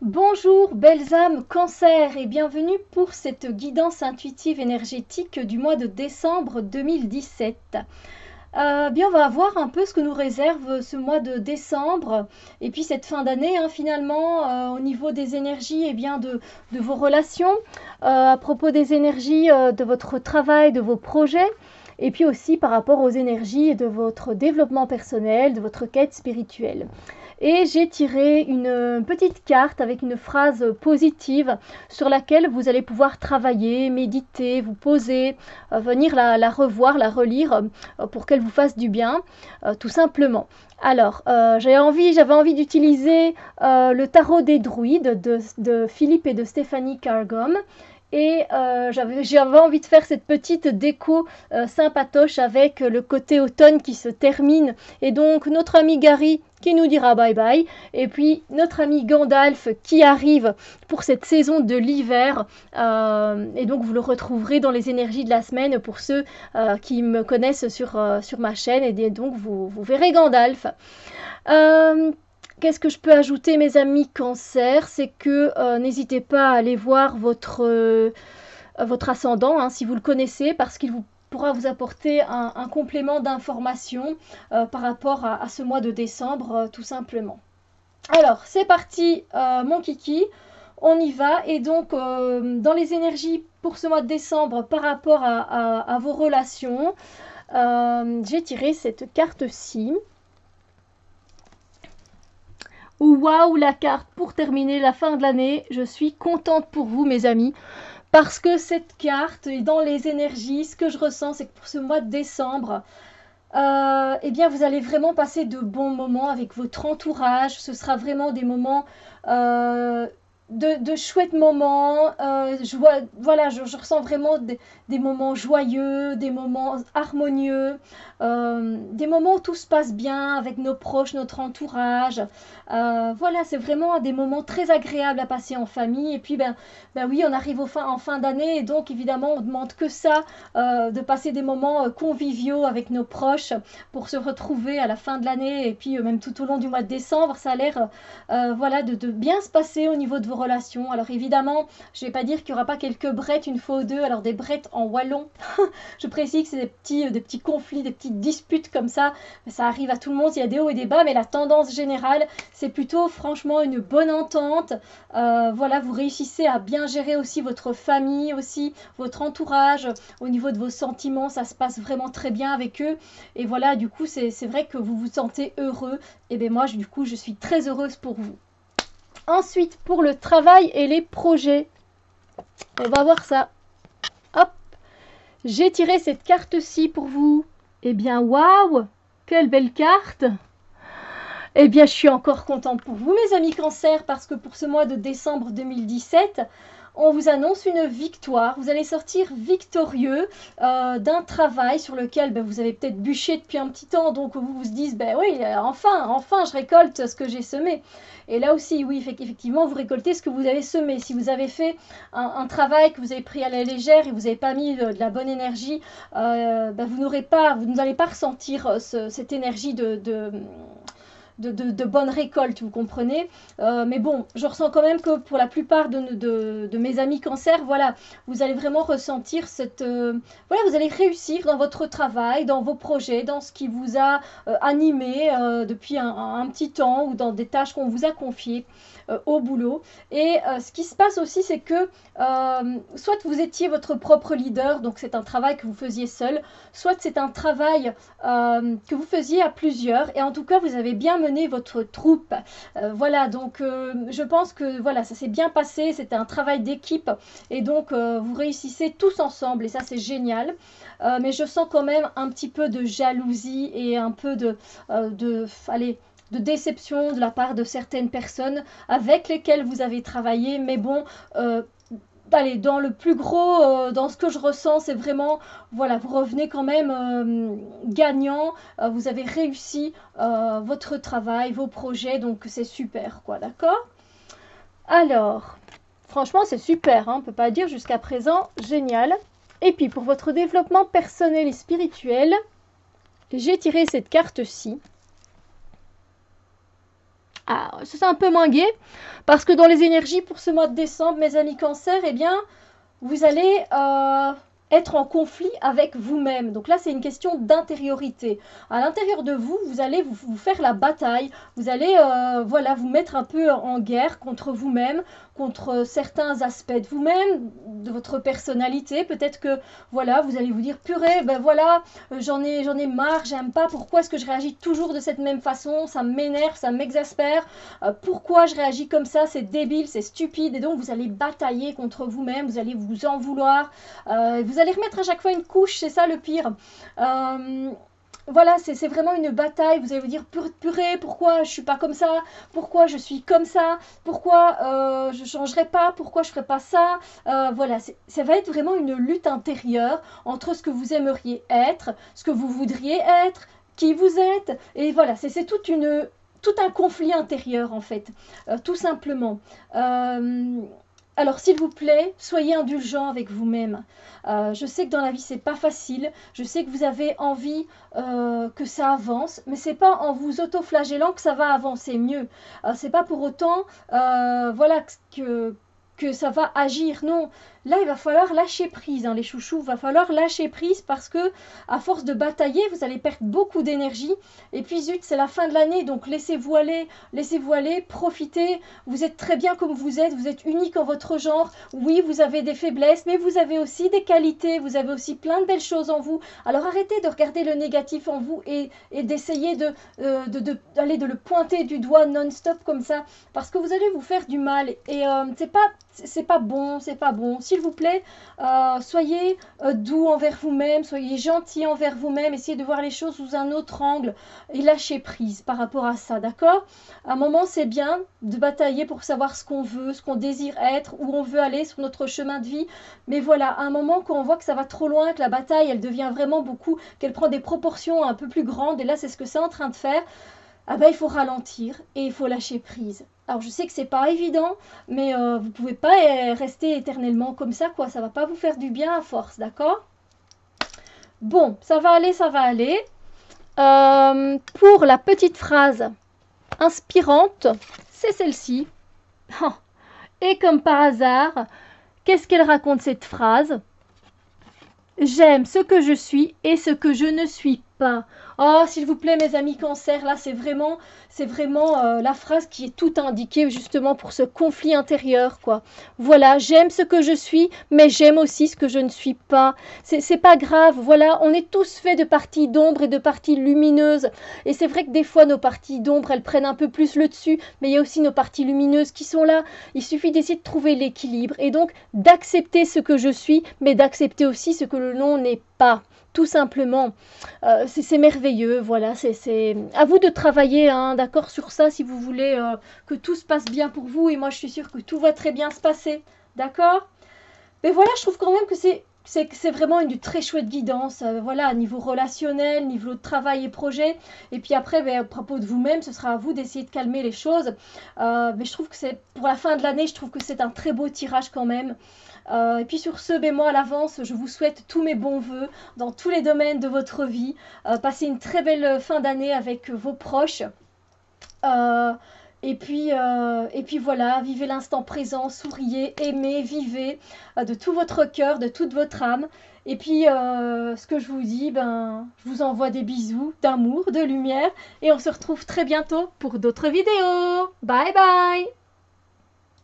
Bonjour belles âmes Cancer et bienvenue pour cette guidance intuitive énergétique du mois de décembre 2017. Bien, on va voir un peu ce que nous réserve ce mois de décembre et puis cette fin d'année finalement au niveau des énergies et bien de vos relations, à propos des énergies de votre travail, de vos projets et puis aussi par rapport aux énergies de votre développement personnel, de votre quête spirituelle. Et j'ai tiré une petite carte avec une phrase positive sur laquelle vous allez pouvoir travailler, méditer, vous poser, venir la revoir, la relire pour qu'elle vous fasse du bien, tout simplement. Alors, j'avais envie d'utiliser le tarot des druides de Philippe et de Stéphanie Cargom. Et j'avais envie de faire cette petite déco sympatoche avec le côté automne qui se termine. Et donc notre ami Gary qui nous dira bye bye. Et puis notre ami Gandalf qui arrive pour cette saison de l'hiver. Et donc vous le retrouverez dans les énergies de la semaine pour ceux qui me connaissent sur ma chaîne. Et donc vous verrez Gandalf. Qu'est-ce que je peux ajouter, mes amis Cancer? C'est que n'hésitez pas à aller voir votre ascendant, si vous le connaissez, parce qu'il pourra vous apporter un complément d'information par rapport à ce mois de décembre, tout simplement. Alors, c'est parti, mon kiki, on y va. Et donc, dans les énergies pour ce mois de décembre par rapport à vos relations, j'ai tiré cette carte-ci. Waouh, la carte pour terminer la fin de l'année. Je suis contente pour vous, mes amis, parce que cette carte est dans les énergies. Ce que je ressens, c'est que pour ce mois de décembre, eh bien, vous allez vraiment passer de bons moments avec votre entourage. Ce sera vraiment des moments de chouettes moments. Voilà, je ressens vraiment des moments joyeux, des moments harmonieux, des moments où tout se passe bien avec nos proches, notre entourage. Voilà, c'est vraiment des moments très agréables à passer en famille. Et puis, ben oui, on arrive en fin d'année et donc évidemment, on ne demande que ça, de passer des moments conviviaux avec nos proches pour se retrouver à la fin de l'année et puis même tout au long du mois de décembre. Ça a l'air voilà, de bien se passer au niveau de vos relations. Alors évidemment, je ne vais pas dire qu'il n'y aura pas quelques brettes une fois ou deux. Alors des brettes en wallon, je précise que c'est des petits conflits, des petites disputes comme ça. Ça arrive à tout le monde, il y a des hauts et des bas, mais la tendance générale, c'est plutôt franchement une bonne entente. Voilà, vous réussissez à bien gérer aussi votre famille, aussi votre entourage. Au niveau de vos sentiments, ça se passe vraiment très bien avec eux. Et voilà, du coup, c'est vrai que vous vous sentez heureux. Et bien moi, du coup, je suis très heureuse pour vous. Ensuite, pour le travail et les projets, on va voir ça. Hop, j'ai tiré cette carte-ci pour vous. Eh bien, waouh, quelle belle carte! Eh bien, je suis encore contente pour vous, mes amis Cancer, parce que pour ce mois de décembre 2017, on vous annonce une victoire. Vous allez sortir victorieux d'un travail sur lequel vous avez peut-être bûché depuis un petit temps. Donc vous vous dites, oui, enfin, je récolte ce que j'ai semé. Et là aussi, oui, effectivement, vous récoltez ce que vous avez semé. Si vous avez fait un travail que vous avez pris à la légère et vous n'avez pas mis de la bonne énergie, vous n'allez pas ressentir cette énergie de bonnes récoltes, vous comprenez. Mais bon, je ressens quand même que pour la plupart de mes amis Cancer, voilà, vous allez vraiment ressentir cette... voilà, vous allez réussir dans votre travail, dans vos projets, dans ce qui vous a animé depuis un petit temps ou dans des tâches qu'on vous a confiées au boulot. Et ce qui se passe aussi, c'est que soit vous étiez votre propre leader, donc c'est un travail que vous faisiez seul, soit c'est un travail que vous faisiez à plusieurs, et en tout cas vous avez bien mené votre troupe. Voilà, donc je pense que voilà, ça s'est bien passé, c'était un travail d'équipe, et donc vous réussissez tous ensemble, et ça c'est génial. Mais je sens quand même un petit peu de jalousie et un peu de déception de la part de certaines personnes avec lesquelles vous avez travaillé. Mais bon, allez, dans le plus gros, dans ce que je ressens, c'est vraiment, voilà, vous revenez quand même gagnant. Vous avez réussi votre travail, vos projets, donc c'est super, quoi, d'accord? Alors, franchement, c'est super, on ne peut pas dire jusqu'à présent, génial. Et puis, pour votre développement personnel et spirituel, j'ai tiré cette carte-ci. Ah, ça, c'est un peu moins gai, parce que dans les énergies pour ce mois de décembre, mes amis Cancer, eh bien, vous allez être en conflit avec vous-même. Donc là, c'est une question d'intériorité. À l'intérieur de vous, vous allez vous faire la bataille. Vous allez voilà, vous mettre un peu en guerre contre vous-même, contre certains aspects de vous-même, de votre personnalité. Peut-être que voilà, vous allez vous dire purée, ben voilà, j'en ai marre, j'aime pas. Pourquoi est-ce que je réagis toujours de cette même façon? Ça m'énerve, ça m'exaspère. Pourquoi je réagis comme ça? C'est débile, c'est stupide. Et donc vous allez batailler contre vous-même. Vous allez vous en vouloir. Vous allez remettre à chaque fois une couche, c'est ça le pire. Voilà, c'est vraiment une bataille. Vous allez vous dire purée, pourquoi je suis pas comme ça? Pourquoi je suis comme ça? Pourquoi je changerai pas? Pourquoi je ferai pas ça? Voilà, ça va être vraiment une lutte intérieure entre ce que vous aimeriez être, ce que vous voudriez être, qui vous êtes. Et voilà, c'est tout un conflit intérieur en fait, tout simplement. Alors s'il vous plaît, soyez indulgents avec vous-même. Je sais que dans la vie c'est pas facile, je sais que vous avez envie que ça avance, mais c'est pas en vous auto-flagellant que ça va avancer mieux. C'est pas pour autant voilà que ça va agir. Non, là il va falloir lâcher prise, hein, les chouchous, il va falloir lâcher prise parce que à force de batailler, vous allez perdre beaucoup d'énergie. Et puis zut, c'est la fin de l'année, donc laissez-vous aller, profitez. Vous êtes très bien comme vous êtes unique en votre genre. Oui, vous avez des faiblesses, mais vous avez aussi des qualités, vous avez aussi plein de belles choses en vous. Alors arrêtez de regarder le négatif en vous et d'essayer de le pointer du doigt non-stop comme ça, parce que vous allez vous faire du mal. Et c'est pas bon, c'est pas bon. S'il vous plaît, soyez doux envers vous-même, soyez gentil envers vous-même, essayez de voir les choses sous un autre angle et lâchez prise par rapport à ça, d'accord? À un moment, c'est bien de batailler pour savoir ce qu'on veut, ce qu'on désire être, où on veut aller sur notre chemin de vie. Mais voilà, à un moment, quand on voit que ça va trop loin, que la bataille, elle devient vraiment beaucoup, qu'elle prend des proportions un peu plus grandes, et là, c'est ce que c'est en train de faire, ah ben, il faut ralentir et il faut lâcher prise. Alors je sais que c'est pas évident, mais vous pouvez pas rester éternellement comme ça, quoi. Ça va pas vous faire du bien à force, d'accord? Bon, ça va aller, ça va aller. Pour la petite phrase inspirante, c'est celle-ci. Et comme par hasard, qu'est-ce qu'elle raconte cette phrase? J'aime ce que je suis et ce que je ne suis pas. Oh, s'il vous plaît, mes amis Cancer, là, c'est vraiment la phrase qui est tout indiquée justement pour ce conflit intérieur, quoi. Voilà, j'aime ce que je suis, mais j'aime aussi ce que je ne suis pas. C'est pas grave, voilà, on est tous faits de parties d'ombre et de parties lumineuses. Et c'est vrai que des fois, nos parties d'ombre, elles prennent un peu plus le dessus, mais il y a aussi nos parties lumineuses qui sont là. Il suffit d'essayer de trouver l'équilibre et donc d'accepter ce que je suis, mais d'accepter aussi ce que le nom n'est pas. Tout simplement, c'est merveilleux, voilà, c'est à vous de travailler, hein, d'accord, sur ça, si vous voulez que tout se passe bien pour vous, et moi je suis sûre que tout va très bien se passer, d'accord? Mais voilà, je trouve quand même que c'est vraiment une très chouette guidance, voilà, niveau relationnel, niveau de travail et projet, et puis après, ben, à propos de vous-même, ce sera à vous d'essayer de calmer les choses, mais je trouve que c'est, pour la fin de l'année, je trouve que c'est un très beau tirage quand même. Et puis sur ce, ben moi à l'avance, je vous souhaite tous mes bons voeux dans tous les domaines de votre vie. Passez une très belle fin d'année avec vos proches. Euh, et puis voilà, vivez l'instant présent, souriez, aimez, vivez de tout votre cœur, de toute votre âme. Et puis, ce que je vous dis, ben, je vous envoie des bisous d'amour, de lumière, et on se retrouve très bientôt pour d'autres vidéos. Bye bye!